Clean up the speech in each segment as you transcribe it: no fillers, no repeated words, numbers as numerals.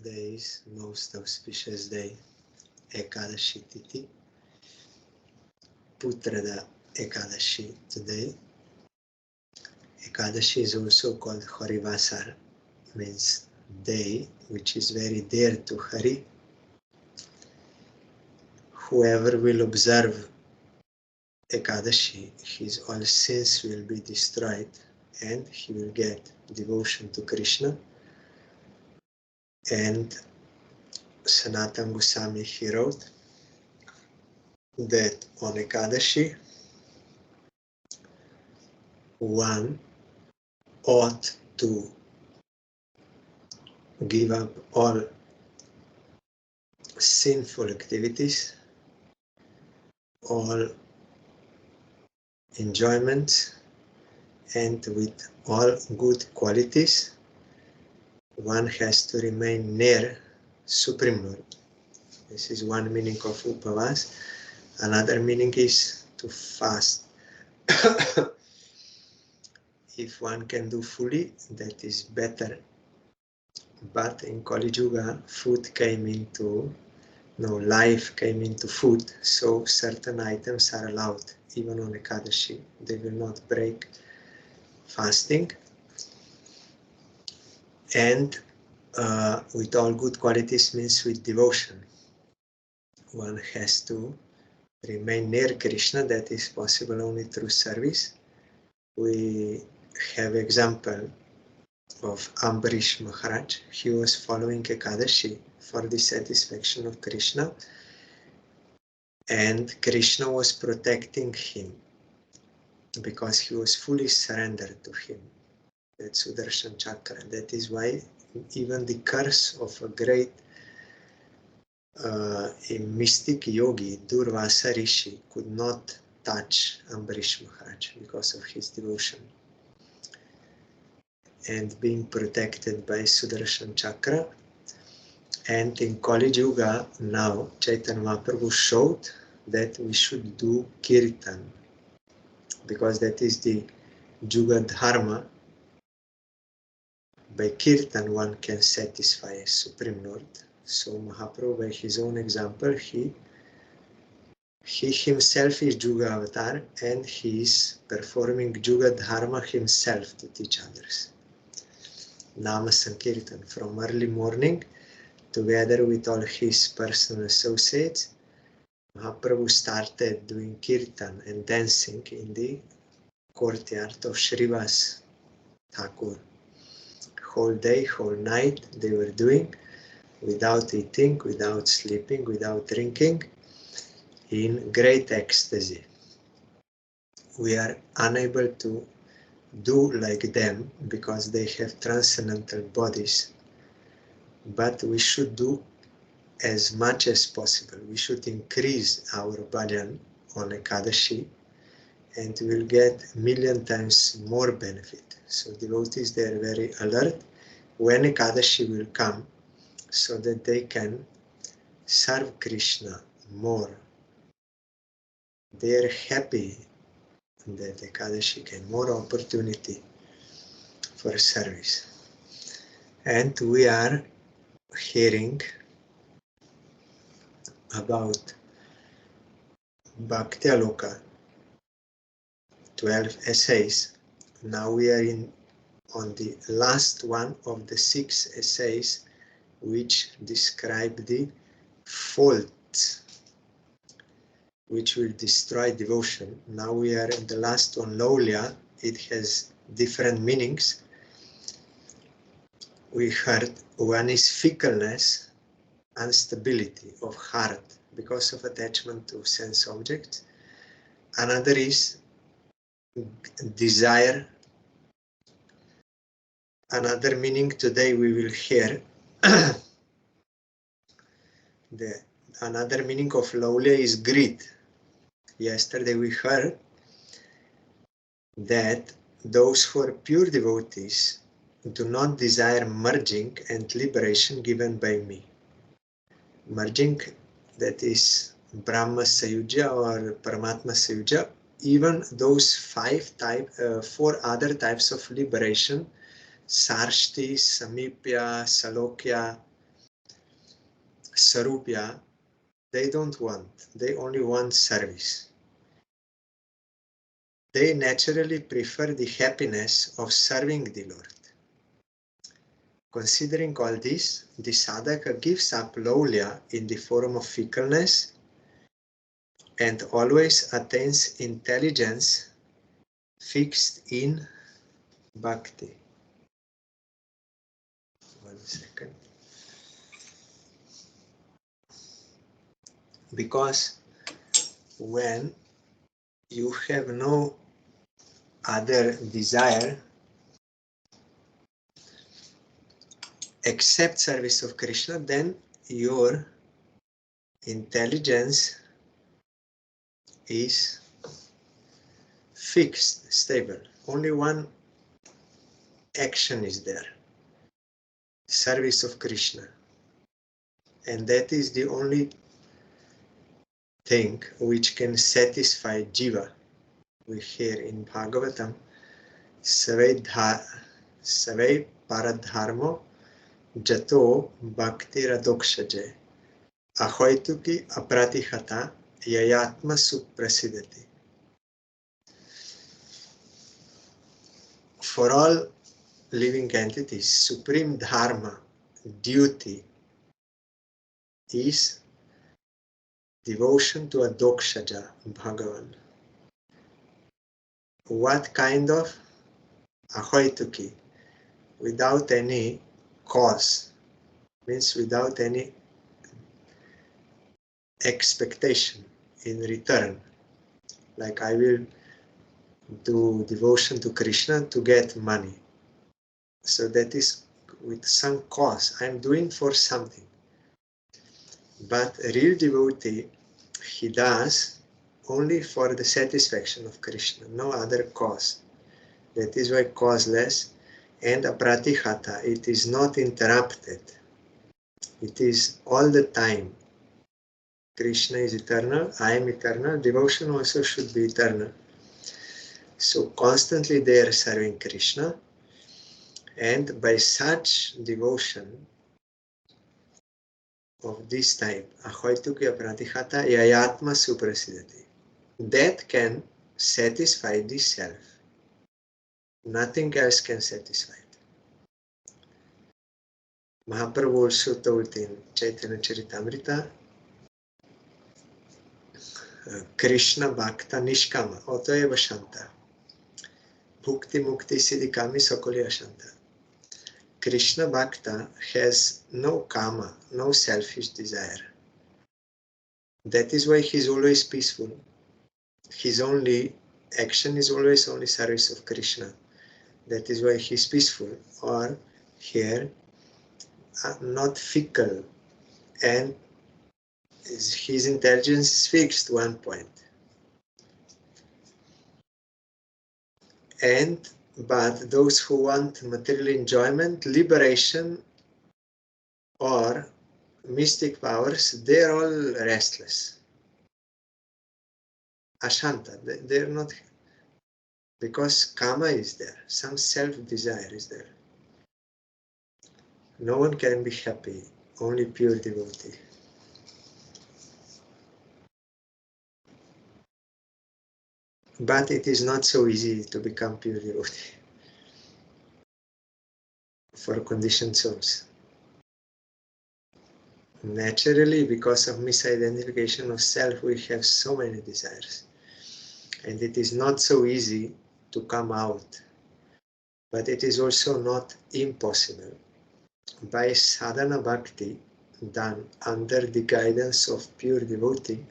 Today is most auspicious day, Ekadasi Tithi, Putrada Ekadasi today. Ekadasi is also called Harivasar, means day which is very dear to Hari. Whoever will observe Ekadasi, his all sins will be destroyed and he will get devotion to Krishna. And Sanatana Goswami, he wrote that on Ekadasi, one ought to give up all sinful activities, all enjoyments, and with all good qualities, one has to remain near Supreme Lord. This is one meaning of Upavas. Another meaning is to fast. If one can do fully, that is better. But in Kali Yuga, food came into, life came into food, so certain items are allowed, even on Ekadashi. They will not break fasting. And with all good qualities means with devotion. One has to remain near Krishna. That is possible only through service. We have example of Ambarish Maharaj. He was following Ekadashi for the satisfaction of Krishna, and Krishna was protecting him because he was fully surrendered to him. That's Sudarshan Chakra. That is why even the curse of a great a mystic yogi, Durvasa Rishi, could not touch Ambarish Maharaj because of his devotion. And being protected by Sudarshan Chakra. And in Kali Yuga, now Chaitanya Mahaprabhu showed that we should do Kirtan, because that is the Yuga Dharma. By Kirtan one can satisfy Supreme Lord. So Mahaprabhu, by his own example, he himself is Yuga Avatar, and he is performing Yuga Dharma himself to teach others. Nama Sankirtan, from early morning, together with all his personal associates, Mahaprabhu started doing Kirtan and dancing in the courtyard of Srivas Thakur. Whole day, whole night they were doing, without eating, without sleeping, without drinking, in great ecstasy. We are unable to do like them because they have transcendental bodies, but we should do as much as possible. We should increase our bhajan on Ekadashi, and we will get 1,000,000 times more benefit. So devotees, they are very alert when Ekadashi will come, so that they can serve Krishna more. They are happy that Ekadashi came, more opportunity for service. And we are hearing about Bhaktyaloka, 12 essays. Now we are on the last one of the 6 essays which describe the faults which will destroy devotion. Now we are in the last one, Laulya. It has different meanings. We heard one is fickleness, instability of heart because of attachment to sense objects. Another is desire. Another meaning today we will hear. Another meaning of Laulya is greed. Yesterday we heard that those who are pure devotees do not desire merging and liberation given by me. Merging, that is Brahma Sayuja or Paramatma Sayuja. Even those 4 other types of liberation, Sarshti, Samipya, Salokya, Sarupya, they don't want, they only want service. They naturally prefer the happiness of serving the Lord. Considering all this, the sadhaka gives up lowliya in the form of fickleness and always attains intelligence fixed in bhakti. 1 second. Because when you have no other desire except service of Krishna, then your intelligence is fixed, stable. Only one action is there, service of Krishna. And that is the only thing which can satisfy jiva. We hear in Bhagavatam, Savai paradharmo jato bhakti radokshaje ahoituki apratihata yayatma suprasidati. For all living entities, supreme dharma, duty, is devotion to a dokshaja, Bhagavan. What kind of? Ahoituki, without any cause, means without any expectation in return. Like I will do devotion to Krishna to get money. So that is with some cause. I'm doing for something. But a real devotee, he does only for the satisfaction of Krishna, no other cause. That is why causeless and apratihata, it is not interrupted. It is all the time. Krishna is eternal, I am eternal, devotion also should be eternal. So constantly they are serving Krishna, and by such devotion of this type, ahoituki apratihata yayatma suprasidati, that can satisfy the self. Nothing else can satisfy it. Mahaprabhu also told in Chaitanya Charitamrita, Krishna Bhakta Nishkama, Otoeva Shanta, Bhukti Mukti Siddhikami Sakoli Ashanta. Krishna Bhakta has no kama, no selfish desire. That is why he is always peaceful. His only action is always only service of Krishna. That is why he is peaceful, or here not fickle, and his intelligence is fixed, one point. But those who want material enjoyment, liberation, or mystic powers, they are all restless. Ashanta, they're not, because kama is there, some self-desire is there. No one can be happy, only pure devotee. But it is not so easy to become pure devotee for conditioned souls. Naturally, because of misidentification of self, we have so many desires. And it is not so easy to come out. But it is also not impossible. By sadhana bhakti, done under the guidance of pure devotee,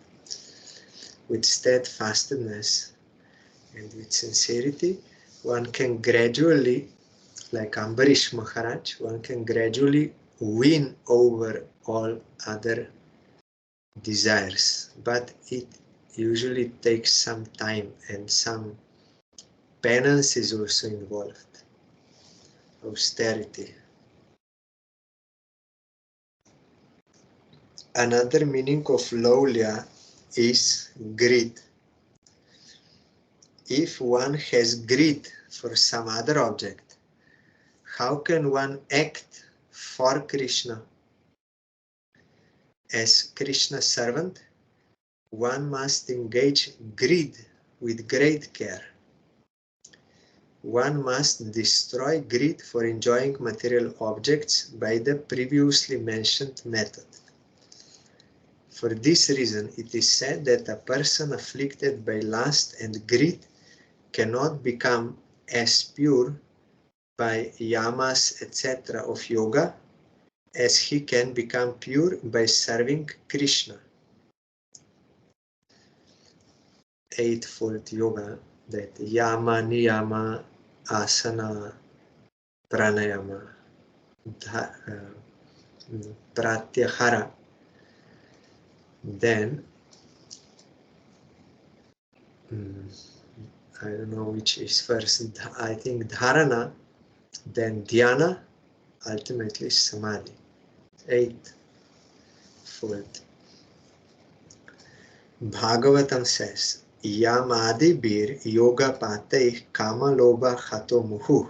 with steadfastness and with sincerity, one can gradually, like Ambarish Maharaj, one can gradually win over all other desires. But it usually takes some time, and some penance is also involved, austerity. Another meaning of lowliya is greed. If one has greed for some other object, how can one act for Krishna? as Krishna's servant, one must engage greed with great care. One must destroy greed for enjoying material objects by the previously mentioned method. For this reason, it is said that a person afflicted by lust and greed cannot become as pure by yamas, etc. of yoga as he can become pure by serving Krishna. Eightfold yoga, that yama, niyama, asana, pranayama, pratyahara. Then I don't know which is first. I think dharana, then dhyana, ultimately samadhi. Eightfold. Bhagavatam says, Yamadi bir yoga patei kama loba khato muhu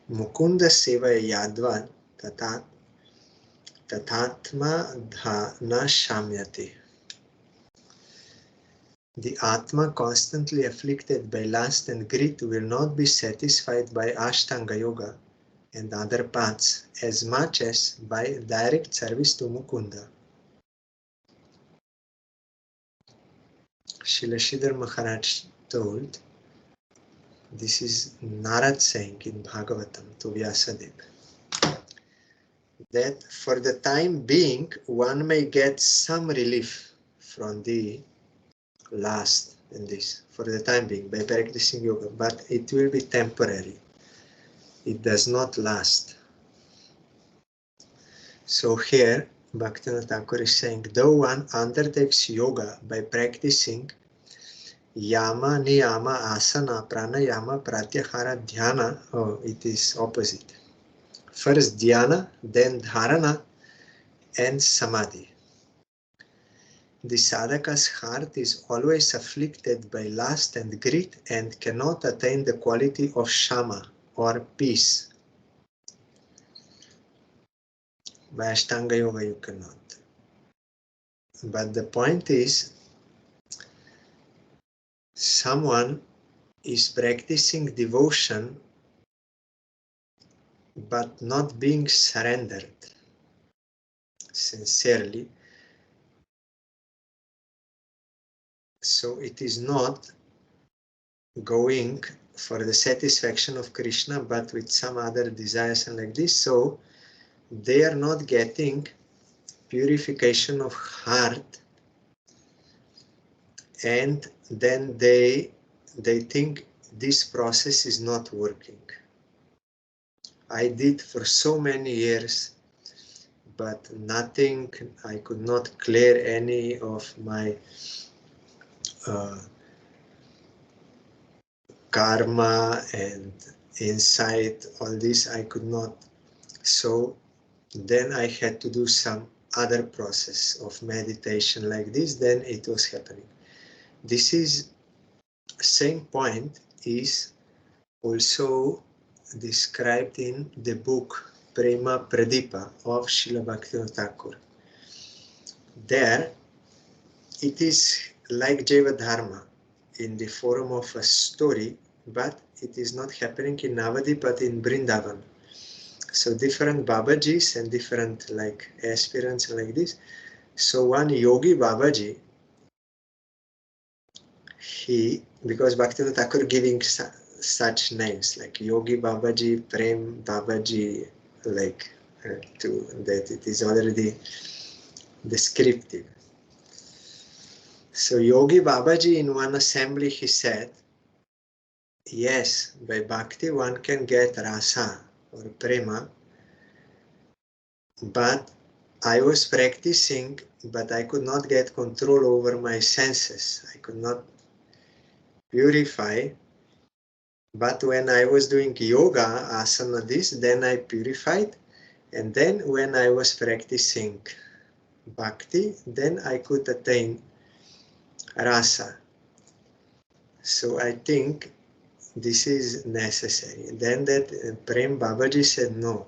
mukunda seva yadvan tatatma dhana shamyate. The Atma constantly afflicted by lust and greed will not be satisfied by Ashtanga Yoga and other paths as much as by direct service to Mukunda. Srila Sridhar Maharaj told, this is Narad saying in Bhagavatam to Vyasadeva, that for the time being one may get some relief from the lust and this, for the time being, by practicing yoga, but it will be temporary. It does not last. So here, Bhaktivinoda Thakur is saying, though one undertakes yoga by practicing yama, niyama, asana, pranayama, pratyahara, dhyana, it is opposite. First dhyana, then dharana, and samadhi. The sadhaka's heart is always afflicted by lust and greed and cannot attain the quality of shama or peace. By Ashtanga Yoga you cannot. But the point is, someone is practicing devotion but not being surrendered sincerely. So it is not going for the satisfaction of Krishna but with some other desires and like this. So they are not getting purification of heart, and then they think this process is not working. I did for so many years, but nothing, I could not clear any of my karma and insight, all this I could not. So then I had to do some other process of meditation like this, then it was happening. This is same point is also described in the book Prema Pradipa of Srila Bhaktivinoda Thakur. There it is like Jaiva Dharma in the form of a story, but it is not happening in Navadip but in Vrindavan. So different Babajis and different like aspirants like this. So one Yogi Babaji, because Bhaktivinoda Thakur giving such names like Yogi Babaji, Prem Babaji, like to that it is already descriptive. So Yogi Babaji in one assembly he said, yes, by bhakti one can get rasa or prema, but I was practicing, but I could not get control over my senses. I could not purify. But when I was doing yoga, asana this, then I purified. And then when I was practicing bhakti, then I could attain rasa. So I think this is necessary. Then that Prem Babaji said no.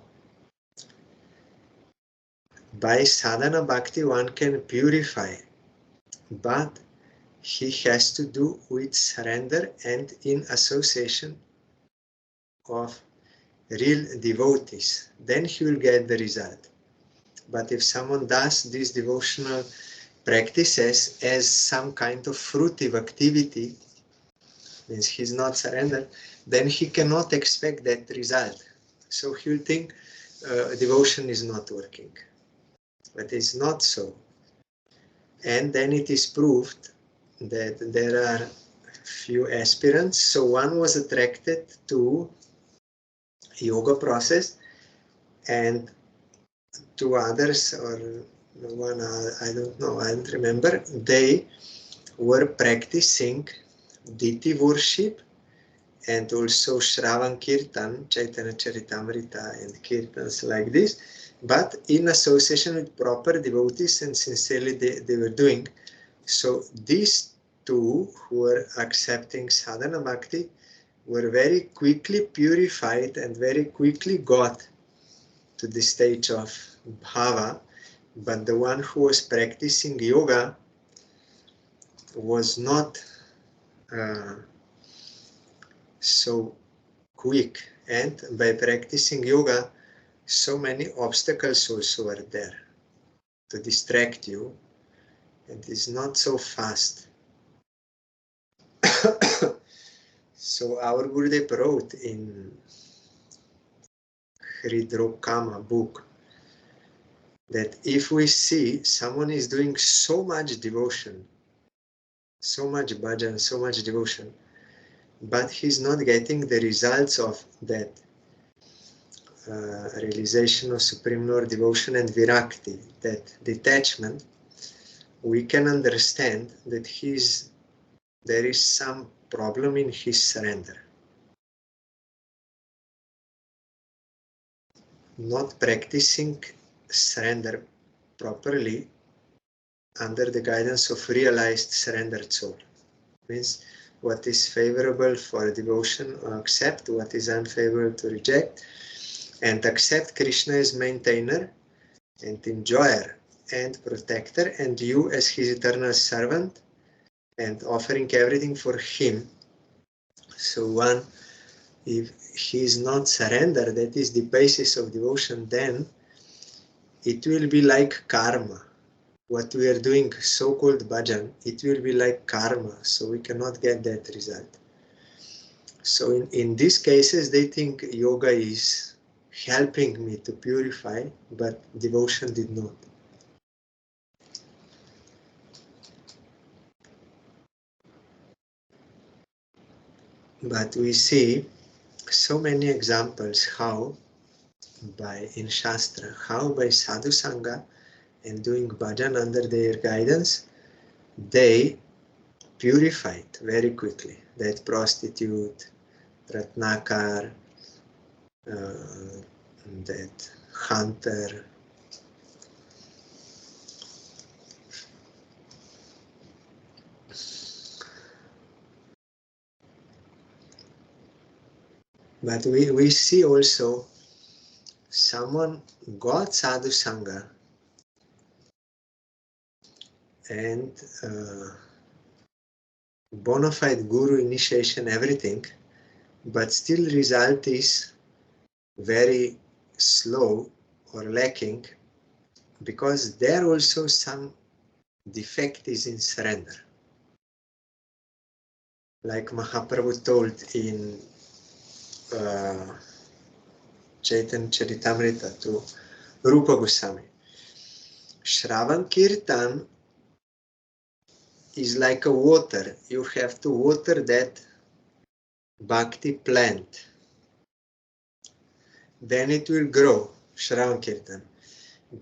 By sadhana bhakti one can purify, but he has to do with surrender and in association of real devotees. Then he will get the result. But if someone does these devotional practices as some kind of fruitive activity, means he's not surrendered, then he cannot expect that result. So he will think devotion is not working. But it's not so. And then it is proved that there are few aspirants. So one was attracted to yoga process, and two others, or one, I don't know, I don't remember, they were practicing deity worship and also Shravan Kirtan, Chaitanya Charitamrita and Kirtans like this, but in association with proper devotees, and sincerely they were doing. So these two who were accepting sadhana bhakti were very quickly purified and very quickly got to the stage of bhava, but the one who was practicing yoga was not so quick, and by practicing yoga so many obstacles also were there to distract you, and it's not so fast. So our Gurudev wrote in Hridrokama book that if we see someone is doing so much devotion, so much bhajan, so much devotion, but he's not getting the results of that realization of Supreme Lord devotion and virakti, that detachment, we can understand that there is some problem in his surrender. Not practicing surrender properly under the guidance of realized surrendered soul. Means what is favorable for devotion, accept, what is unfavorable to reject, and accept Krishna as maintainer and enjoyer and protector, and you as his eternal servant, and offering everything for him. So one, if he is not surrendered, that is the basis of devotion, then it will be like karma. What we are doing, so-called bhajan, it will be like karma, so we cannot get that result. So in these cases, they think yoga is helping me to purify, but devotion did not. But we see so many examples how in Shastra, how by sadhu sangha and doing bhajan under their guidance, they purified very quickly. That prostitute, Ratnakar, that hunter, but we see also someone got sadhu sangha and bona fide guru initiation, everything, but still result is very slow or lacking, because there also some defect is in surrender. Like Mahaprabhu told in Chaitanya Charitamrita to Rupa Goswami, Shravan Kirtan is like a water. You have to water that bhakti plant. Then it will grow, Shravan Kirtan.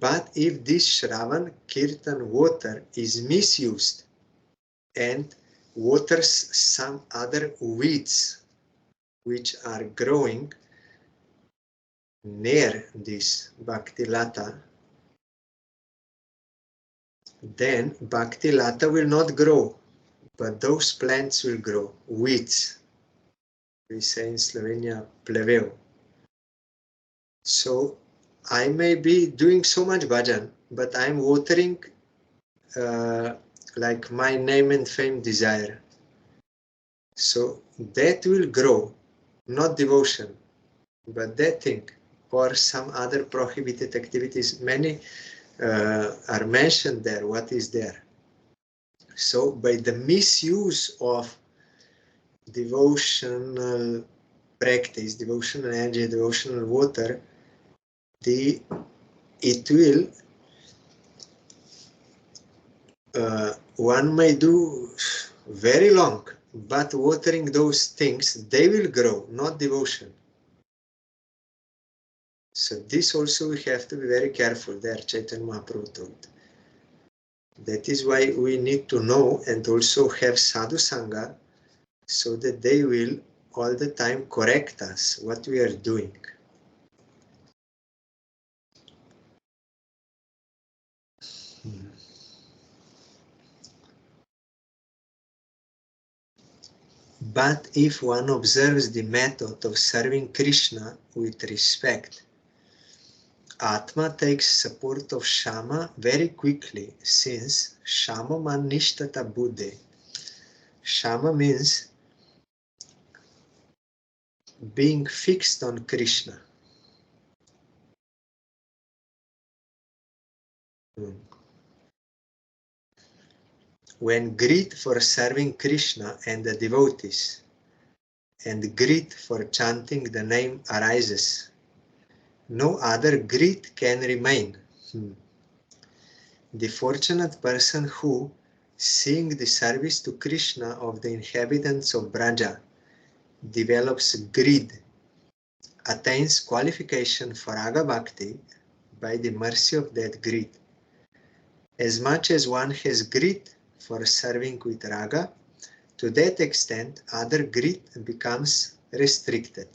But if this Shravan Kirtan water is misused and waters some other weeds which are growing near this Bhakti Lata, then Bhakti Lata will not grow, but those plants will grow, weeds. We say in Slovenia, pleveo. So I may be doing so much bhajan, but I'm watering like my name and fame desire. So that will grow, not devotion, but that thing, or some other prohibited activities. Many are mentioned there. What is there? So by the misuse of devotional practice, devotional energy, devotional water, it will one may do very long, but watering those things, they will grow, not devotion. So this also we have to be very careful. There Chaitanya Mahaprabhu told. That is why we need to know and also have sadhu sangha, so that they will all the time correct us what we are doing. But if one observes the method of serving Krishna with respect, Atma takes support of Shama very quickly, since Shama manishtata buddhe. Shama means being fixed on Krishna. When greed for serving Krishna and the devotees, and greed for chanting the name arises, no other greed can remain. The fortunate person who, seeing the service to Krishna of the inhabitants of Braja, develops greed, attains qualification for Raga Bhakti by the mercy of that greed. As much as one has greed for serving with Raga, to that extent other greed becomes restricted.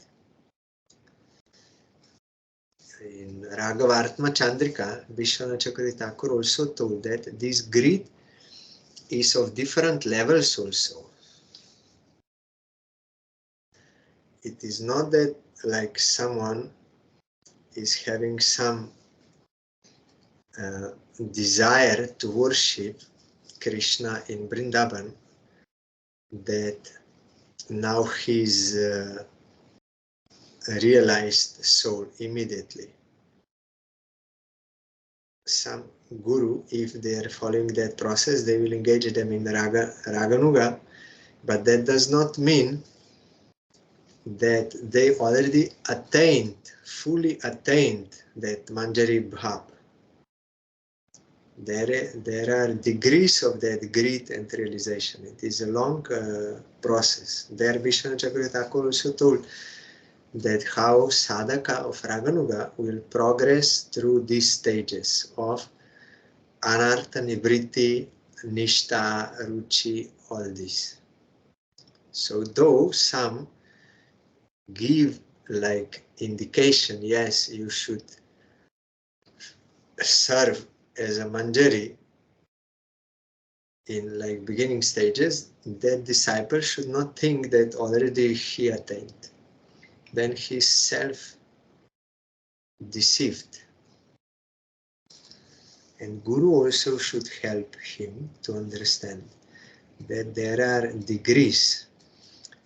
In Ragavartma Chandrika, Vishwanath Chakravarti Thakur also told that this greed is of different levels also. It is not that like someone is having some desire to worship Krishna in Vrindavan, that now he's realized soul immediately. Some guru, if they are following that process, they will engage them in Raganuga, but that does not mean that they already fully attained that Manjari Bhav. There are degrees of that greed and realization. It is a long process. There Vishwanath Chakravarti Thakur also told that how sadhaka of Raganuga will progress through these stages of anartha, nivritti, nishta, ruchi, all this. So though some give like indication, yes, you should serve as a manjari in like beginning stages, that disciple should not think that already he attained. Then he's self-deceived. And Guru also should help him to understand that there are degrees.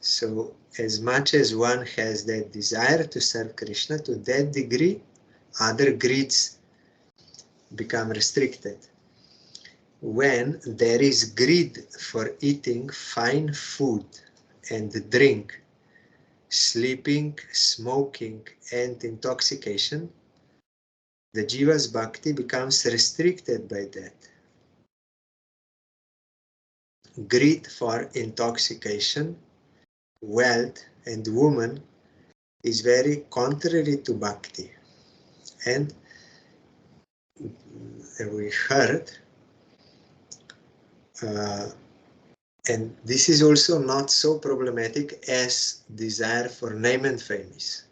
So as much as one has that desire to serve Krishna, to that degree, other greeds become restricted. When there is greed for eating fine food and drink, sleeping, smoking, and intoxication, the jiva's bhakti becomes restricted by that. Greed for intoxication, wealth, and woman is very contrary to bhakti. And we heard, and this is also not so problematic as desire for name and fame is.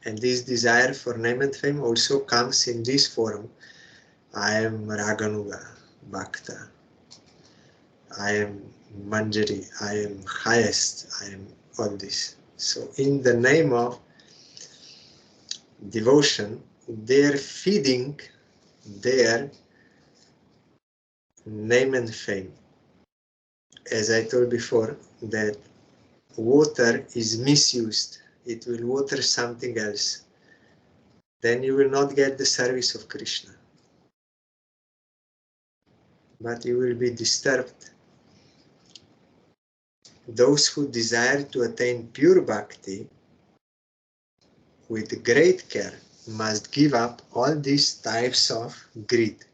And this desire for name and fame also comes in this form. I am Raganuga, Bhakta. I am Manjari. I am highest. I am all this. So in the name of devotion, they're feeding their name and fame. As I told before, that water is misused. It will water something else. Then you will not get the service of Krishna. But you will be disturbed. Those who desire to attain pure bhakti with great care must give up all these types of greed.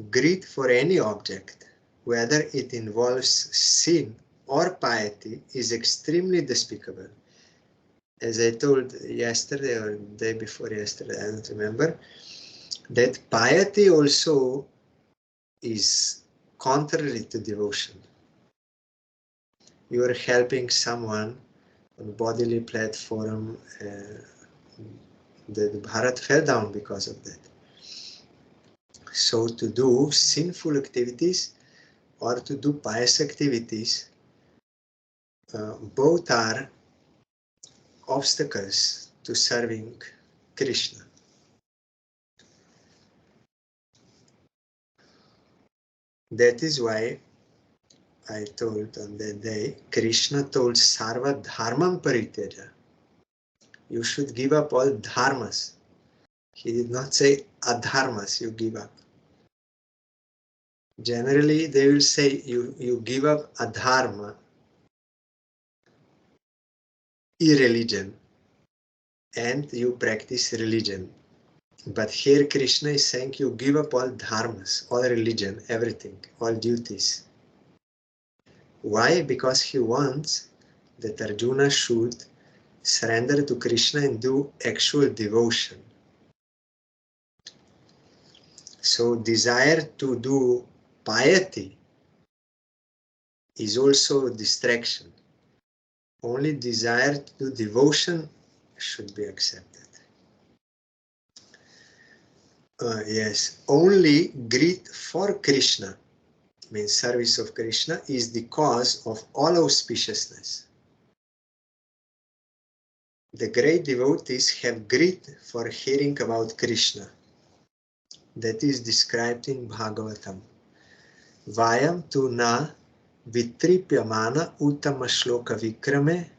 Greed for any object, whether it involves sin or piety, is extremely despicable. As I told yesterday or the day before yesterday, I don't remember, that piety also is contrary to devotion. You are helping someone on bodily platform. The Bharat fell down because of that. So to do sinful activities or to do pious activities, both are obstacles to serving Krishna. That is why I told on that day, Krishna told Sarva Dharmam Parityaja. You should give up all dharmas. He did not say adharmas, you give up. Generally, they will say you give up adharma, irreligion, and you practice religion. But here Krishna is saying you give up all dharmas, all religion, everything, all duties. Why? Because he wants that Arjuna should surrender to Krishna and do actual devotion. So desire to do piety is also a distraction. Only desire to do devotion should be accepted. Yes, only greed for Krishna, means service of Krishna, is the cause of all auspiciousness. The great devotees have greed for hearing about Krishna. That is described in Bhagavatam. Vayam tu na vitripyamana uttama shloka vikrame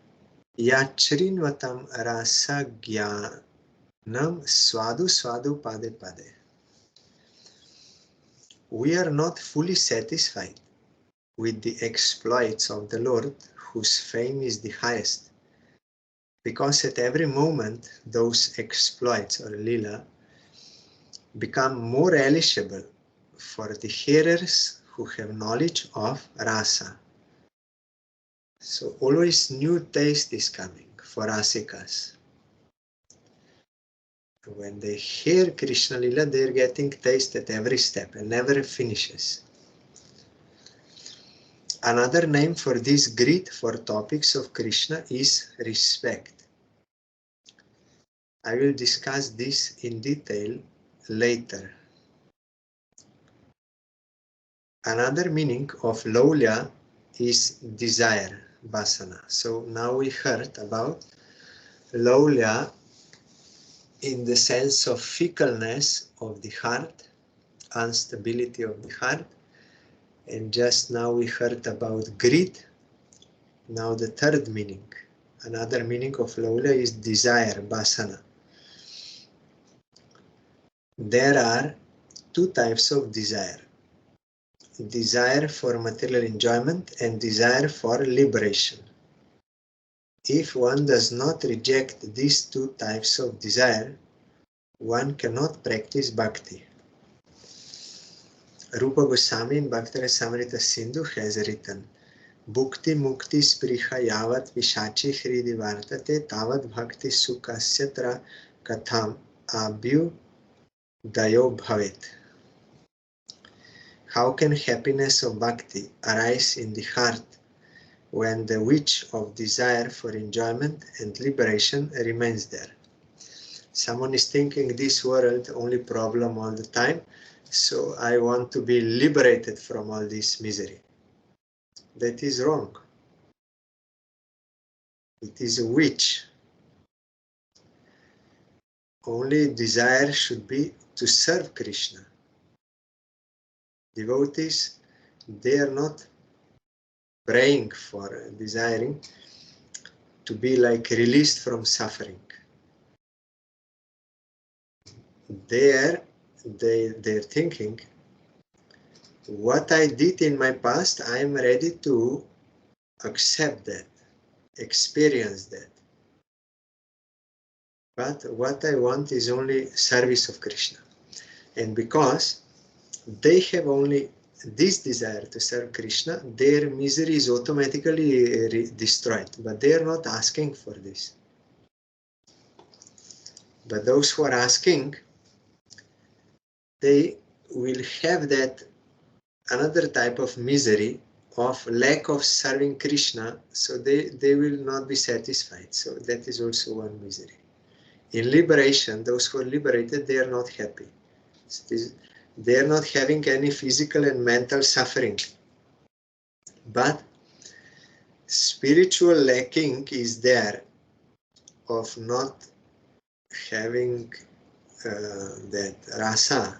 yachrinvatam rasa jnanam swadu swadu pade pade. We are not fully satisfied with the exploits of the Lord, whose fame is the highest, because at every moment those exploits or lila become more relishable for the hearers who have knowledge of rasa. So always new taste is coming for rasikas. When they hear Krishna Lila, they are getting taste at every step and never finishes. Another name for this greed for topics of Krishna is respect. I will discuss this in detail later. Another meaning of laulya is desire, vasana. So now we heard about laulya in the sense of fickleness of the heart, instability of the heart. And just now we heard about greed. Now the third meaning. Another meaning of laulya is desire, vasana. There are two types of desire. Desire for material enjoyment and desire for liberation. If one does not reject these two types of desire, one cannot practice bhakti. Rupa Goswami in Bhakti Rasamrita Sindhu has written, Bhukti mukti spriha yavat vishachi hridi vartate tavat bhakti sukasyatra katham abhyudayo bhavet. How can happiness of bhakti arise in the heart when the witch of desire for enjoyment and liberation remains there? Someone is thinking this world only problem all the time, so I want to be liberated from all this misery. That is wrong. It is a witch. only desire should be to serve Krishna. Devotees, they are not praying for, desiring to be like released from suffering. They're thinking, what I did in my past, I am ready to accept that, experience that. But what I want is only service of Krishna. And because they have only this desire to serve Krishna, their misery is automatically destroyed. But they are not asking for this. But those who are asking, they will have that another type of misery of lack of serving Krishna, so they will not be satisfied. So that is also one misery. In liberation, those who are liberated, they are not happy. They are not having any physical and mental suffering. But spiritual lacking is there of not having that rasa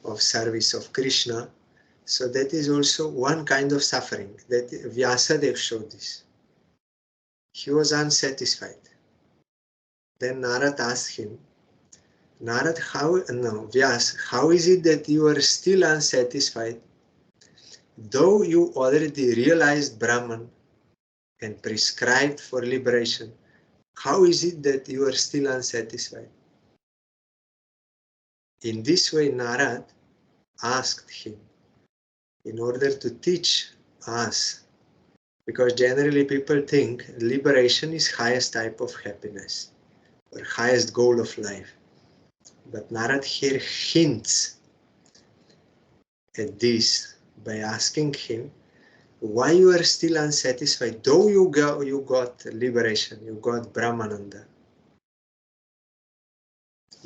of service of Krishna. So that is also one kind of suffering. That Vyasadeva showed this. He was unsatisfied. Then Narad asked him, Narad, Vyas, how is it that you are still unsatisfied? Though you already realized Brahman and prescribed for liberation, how is it that you are still unsatisfied? In this way, Narad asked him in order to teach us, because generally people think liberation is highest type of happiness or highest goal of life. But Narad here hints at this by asking him why you are still unsatisfied, though you got liberation, you got Brahmananda.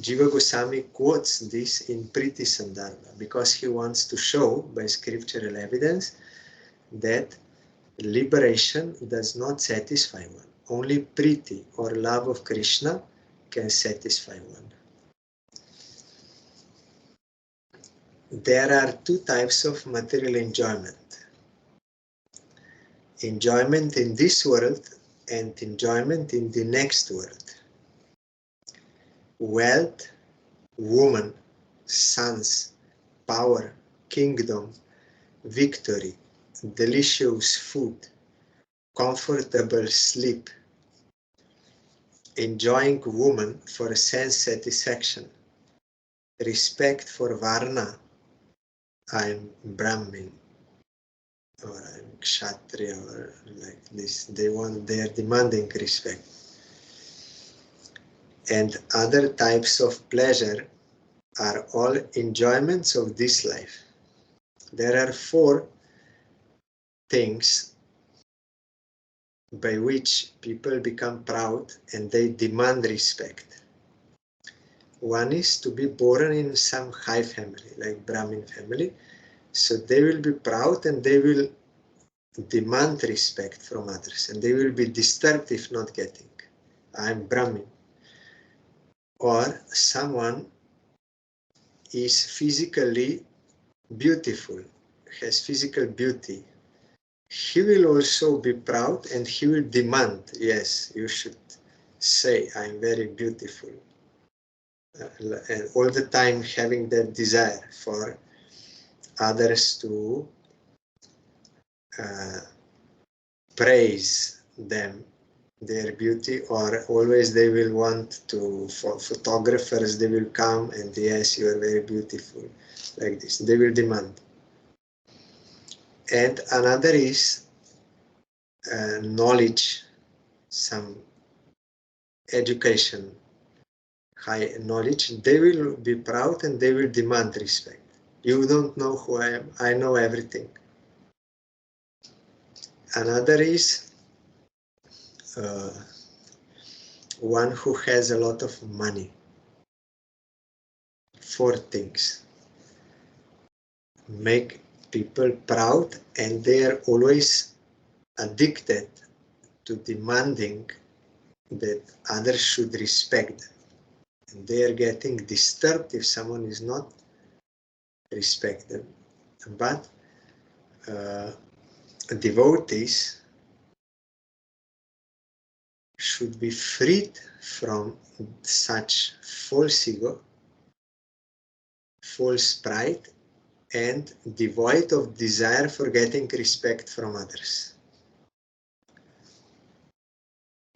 Jiva Goswami quotes this in Priti Sandarbha because he wants to show by scriptural evidence that liberation does not satisfy one. Only Priti or love of Krishna can satisfy one. There are two types of material enjoyment. Enjoyment in this world and enjoyment in the next world. Wealth, woman, sons, power, kingdom, victory, delicious food, comfortable sleep, enjoying woman for sense satisfaction, respect for Varna, I'm Brahmin, or I'm Kshatriya, or like this. They are demanding respect. And other types of pleasure are all enjoyments of this life. There are four things by which people become proud and they demand respect. One is to be born in some high family, like Brahmin family. So they will be proud and they will demand respect from others, and they will be disturbed if not getting. I'm Brahmin. Or someone is physically beautiful, has physical beauty. He will also be proud and he will demand, yes, you should say I'm very beautiful. And all the time having that desire for others to praise them, their beauty, or always they will want to, for photographers, they will come and yes, you are very beautiful, like this. They will demand. And another is knowledge, some education, high knowledge. They will be proud and they will demand respect. You don't know who I am, I know everything. Another is one who has a lot of money. Four things make people proud, and they are always addicted to demanding that others should respect them. And they are getting disturbed if someone is not respect them. But devotees should be freed from such false ego, false pride, and devoid of desire for getting respect from others.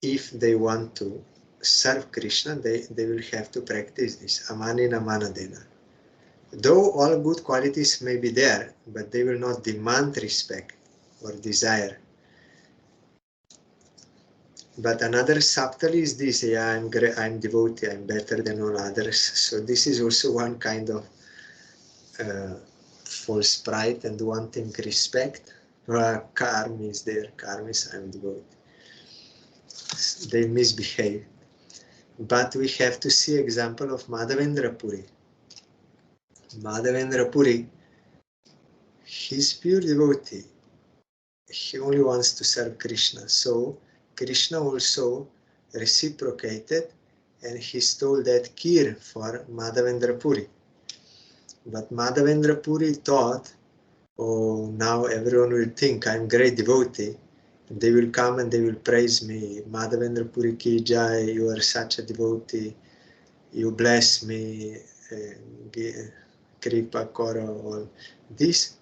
If they want to serve Krishna, they will have to practice this, amanina manadena. Though all good qualities may be there, but they will not demand respect or desire. But another subtle is this, yeah, I'm devotee, I'm better than all others. So this is also one kind of false pride and wanting respect. Karma is there, karma is I'm devotee. They misbehave. But we have to see example of Madhavendra Puri. Madhavendra Puri, he's pure devotee. He only wants to serve Krishna. So Krishna also reciprocated, and he stole that kir for Madhavendra Puri. But Madhavendra Puri thought, oh, now everyone will think I'm great devotee. They will come and they will praise me. Madhavendra Puri ki jai, you are such a devotee. You bless me, Kripa Kora, all this.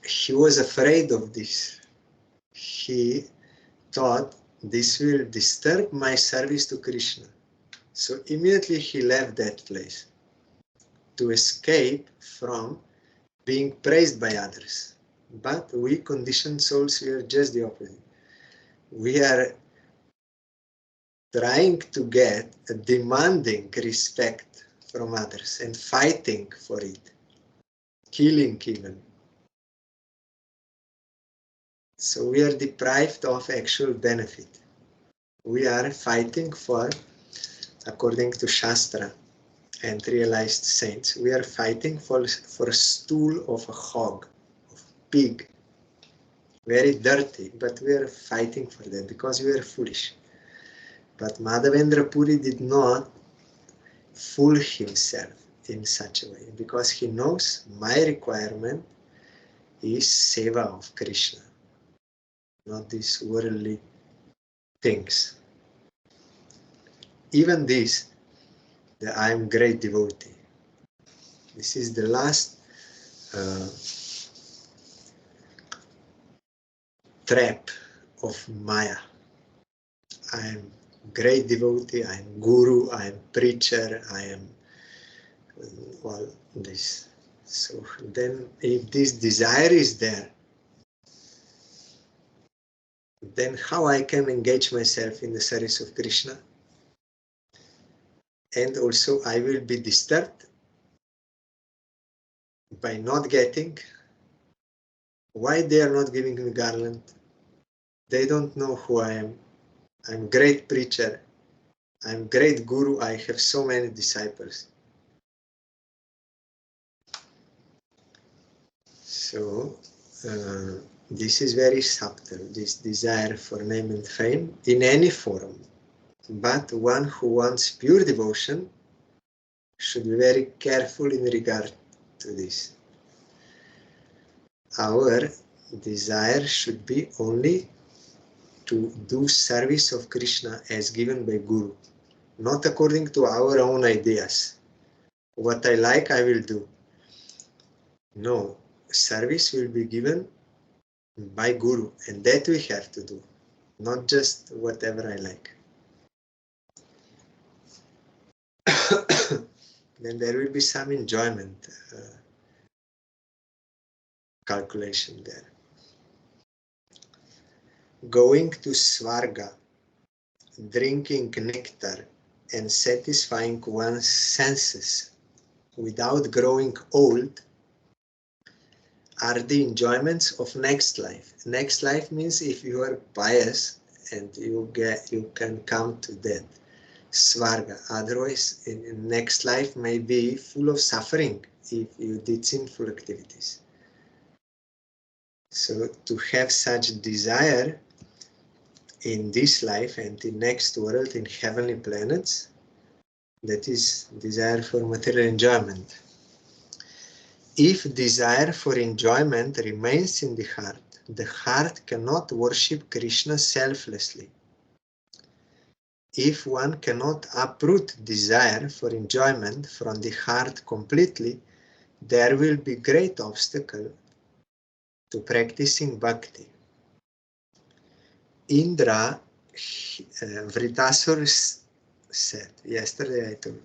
He was afraid of this. He thought this will disturb my service to Krishna. So immediately he left that place to escape from being praised by others. But we conditioned souls, we are just the opposite. We are trying to get a demanding respect from others and fighting for it, killing even. So we are deprived of actual benefit. We are fighting for, according to Shastra and realized saints, we are fighting for a stool of a hog, of pig. Very dirty, but we are fighting for that because we are foolish. But Madhavendra Puri did not fool himself in such a way, because he knows my requirement is seva of Krishna, not these worldly things. Even this, that I am great devotee. This is the last trap of Maya. I am great devotee, I am guru, I am preacher, I am all this. So then if this desire is there, then how I can engage myself in the service of Krishna? And also I will be disturbed by not getting. Why they are not giving me garland? They don't know who I am. I'm great preacher. I'm great guru. I have so many disciples. So this is very subtle, this desire for name and fame in any form. But one who wants pure devotion should be very careful in regard to this. Our desire should be only to do service of Krishna as given by Guru, not according to our own ideas. What I like, I will do. No, service will be given by Guru, and that we have to do, not just whatever I like. Then there will be some enjoyment calculation there. Going to Svarga, drinking nectar and satisfying one's senses without growing old are the enjoyments of next life. Next life means if you are pious and you can come to that Svarga. Otherwise, in next life may be full of suffering if you did sinful activities. So to have such desire in this life and in next world, in heavenly planets, That is desire for material enjoyment. If desire for enjoyment remains in the heart cannot worship Krishna selflessly. If one cannot uproot desire for enjoyment from the heart completely, there will be great obstacle to practicing bhakti. Indra, Vritasur said, yesterday I told,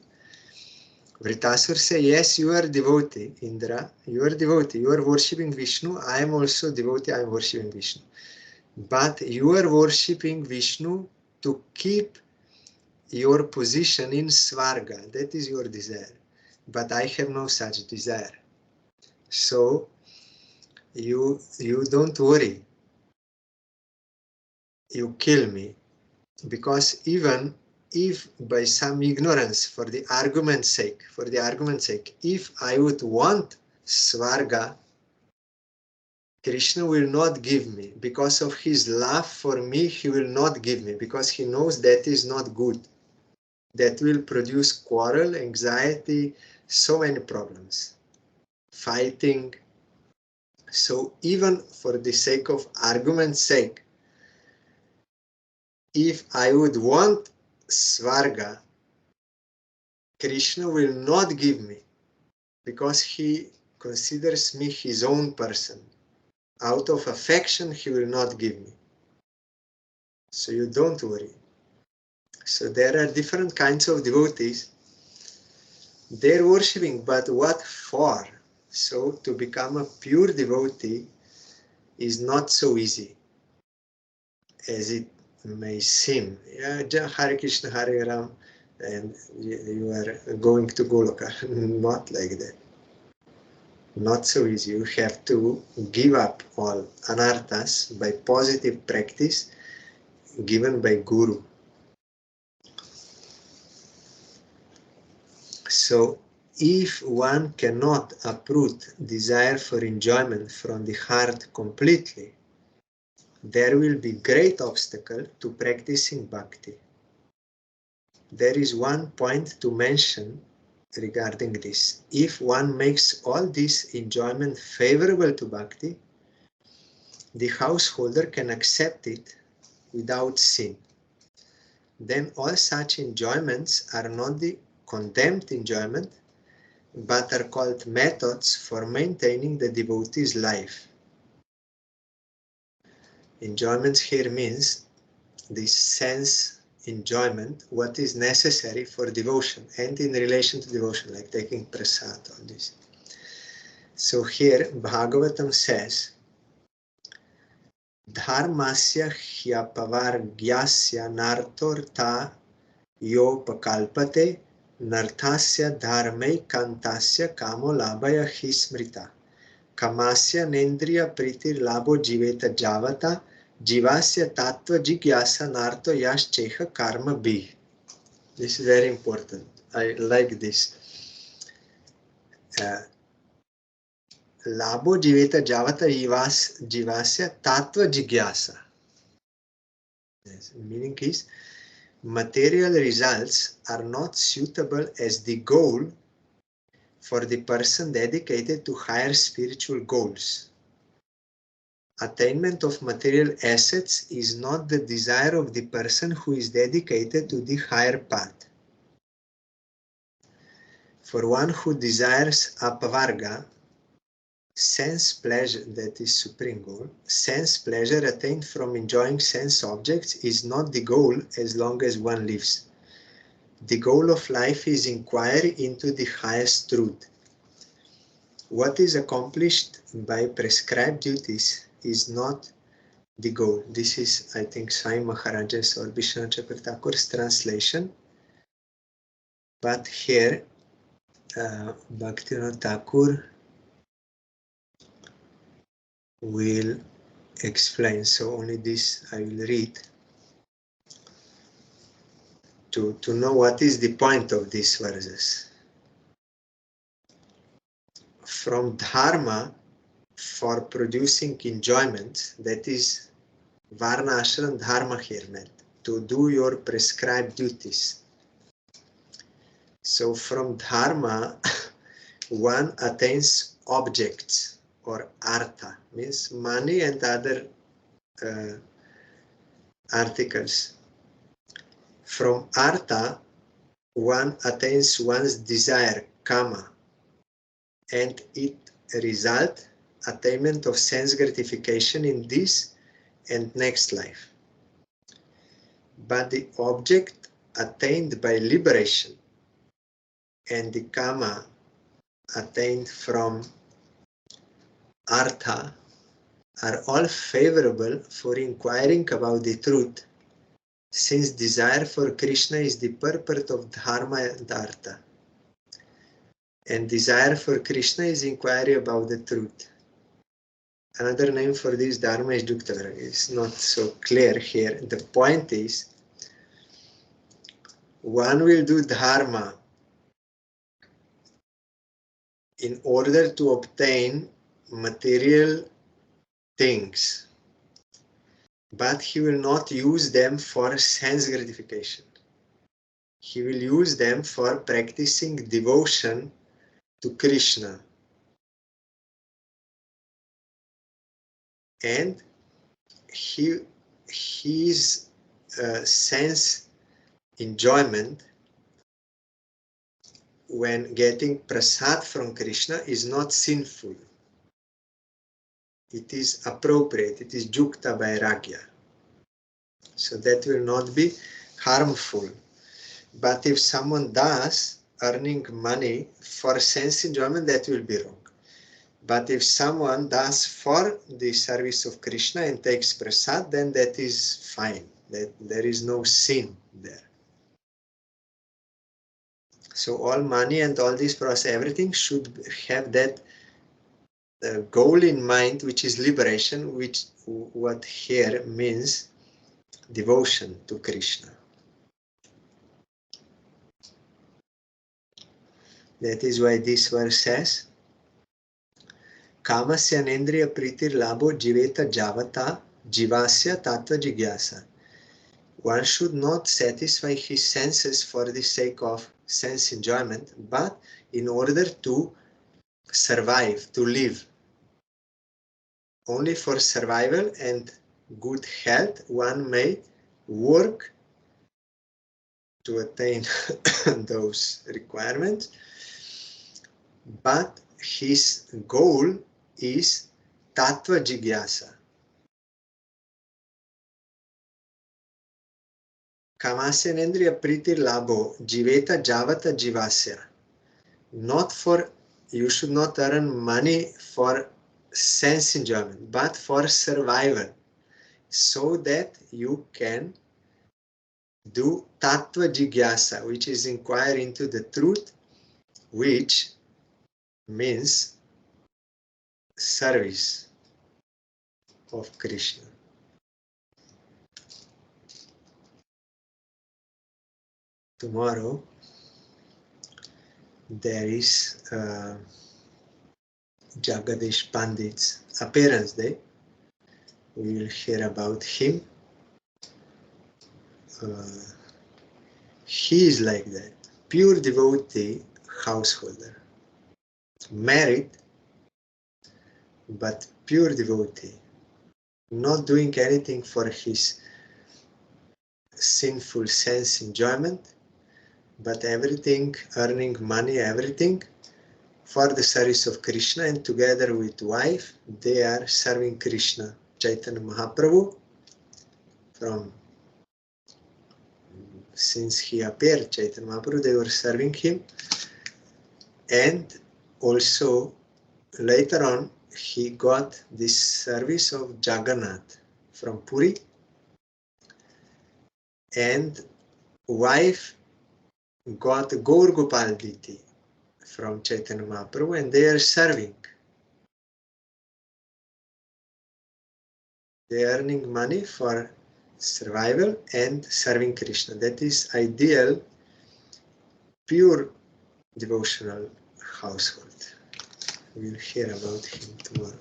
Vritasur said, yes, you are devotee, Indra, you are devotee, you are worshipping Vishnu, I am also devotee, I am worshipping Vishnu. But you are worshipping Vishnu to keep your position in Svarga, that is your desire. But I have no such desire. So you don't worry. You kill me. Because even if by some ignorance, for the argument's sake, if I would want Svarga, Krishna will not give me. Because of his love for me, he will not give me. Because he knows that is not good. That will produce quarrel, anxiety, so many problems. Fighting. So even for the sake of argument's sake, if I would want Svarga, Krishna will not give me because he considers me his own person. Out of affection, he will not give me. So you don't worry. So there are different kinds of devotees. They're worshipping, but what for? So to become a pure devotee is not so easy as it may seem. Yeah, Hare Krishna, Hare Ram, and you are going to Goloka. Not like that. Not so easy. You have to give up all anarthas by positive practice given by Guru. So if one cannot uproot desire for enjoyment from the heart completely, there will be great obstacle to practicing bhakti. There is one point to mention regarding this. If one makes all this enjoyment favorable to bhakti, the householder can accept it without sin. Then all such enjoyments are not the condemned enjoyment, but are called methods for maintaining the devotee's life. Enjoyments here means the sense enjoyment, what is necessary for devotion and in relation to devotion, like taking prasad, all this. So here Bhagavatam says, Dharmasya hyapavargyasya nartortha yopakalpate narthasya dharmai kantasya kamo labhaya hi smrita kamasya nendriya pritir labho jiveta javata jivasya tattva jigyasa narto yascheha karma bhi. This is very important. I like this. Labho jiveta javata jivasya tattva jigyasa. Yes, meaning is material results are not suitable as the goal for the person dedicated to higher spiritual goals. Attainment of material assets is not the desire of the person who is dedicated to the higher path. For one who desires apavarga, sense pleasure, that is supreme goal, sense pleasure attained from enjoying sense objects is not the goal as long as one lives. The goal of life is inquiry into the highest truth. What is accomplished by prescribed duties is not the goal. This is, I think, Sai Maharaja's or Vishnu Thakur's translation. But here, Bhaktyaloka Thakur will explain. So only this I will read to know what is the point of these verses. From dharma for producing enjoyment, that is Varna Ashram Dharma here meant, to do your prescribed duties. So from dharma, one attains objects or artha, means money and other articles. From artha, one attains one's desire, kama, and it result attainment of sense gratification in this and next life. But the object attained by liberation and the kama attained from artha are all favorable for inquiring about the truth, since desire for Krishna is the purport of dharma and artha. And desire for Krishna is inquiry about the truth. Another name for this dharma is Duktavara. It's not so clear here. The point is, one will do dharma in order to obtain material things, but he will not use them for sense gratification. He will use them for practicing devotion to Krishna. And his sense enjoyment when getting prasad from Krishna is not sinful. It is appropriate. It is yukta vairagya. So that will not be harmful. But if someone does earning money for sense enjoyment, that will be wrong. But if someone does for the service of Krishna and takes prasad, then that is fine. That there is no sin there. So all money and all this process, everything should have that goal in mind, which is liberation, which what here means devotion to Krishna. That is why this verse says, Kamasya nendriya pritir labho jiveta javata jivasya tattva jigyasa. One should not satisfy his senses for the sake of sense enjoyment, but in order to survive, to live. Only for survival and good health one may work to attain those requirements, but his goal is tattva jigyasa. Kamasya nendriya pritir labho jiveta javata jivasya. Not for, you should not earn money for sense enjoyment, but for survival, so that you can do tattva jigyasa, which is inquire into the truth, which means service of Krishna. Tomorrow there is Jagadish Pandit's appearance day. We will hear about him. He is like that, pure devotee householder, married, but pure devotee, not doing anything for his sinful sense enjoyment, but everything, earning money, everything for the service of Krishna, and together with wife, they are serving Krishna. Chaitanya Mahaprabhu, since he appeared, Chaitanya Mahaprabhu, they were serving him, and also later on he got this service of Jagannath from Puri, and wife got Gaur Gopal Diti from Chaitanya Mahaprabhu, and they are serving. They are earning money for survival and serving Krishna. That is ideal, pure devotional household. We will hear about him tomorrow.